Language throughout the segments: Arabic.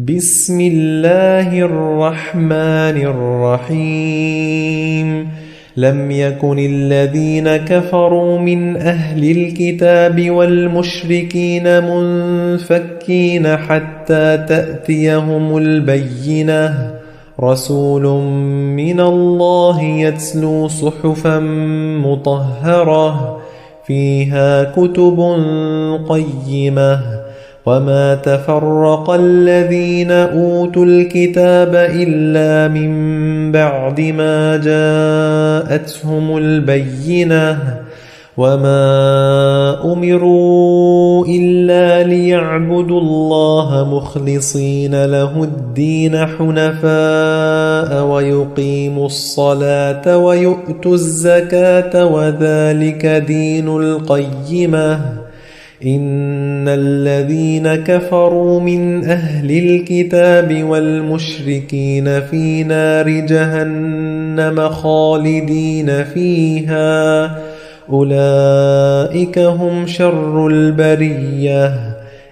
بسم الله الرحمن الرحيم لم يكن الذين كفروا من أهل الكتاب والمشركين منفكين حتى تأتيهم البينة رسول من الله يتلو صحفا مطهرة فيها كتب قيمة وما تفرق الذين أوتوا الكتاب إلا من بعد ما جاءتهم البينة وما أمروا إلا ليعبدوا الله مخلصين له الدين حنفاء ويقيموا الصلاة ويؤتوا الزكاة وذلك دين القيمة إن الذين كفروا من أهل الكتاب والمشركين في نار جهنم خالدين فيها أولئك هم شر البرية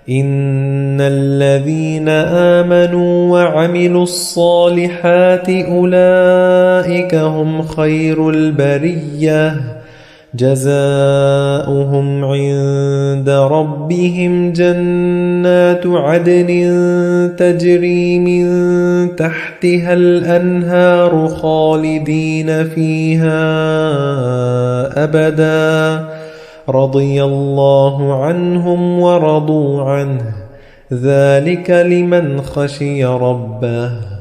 إن الذين آمنوا وعملوا الصالحات أولئك هم خير البرية جزاؤهم عند ربهم جنات عدن تجري من تحتها الأنهار خالدين فيها أبدا رضي الله عنهم ورضوا عنه ذلك لمن خشي ربه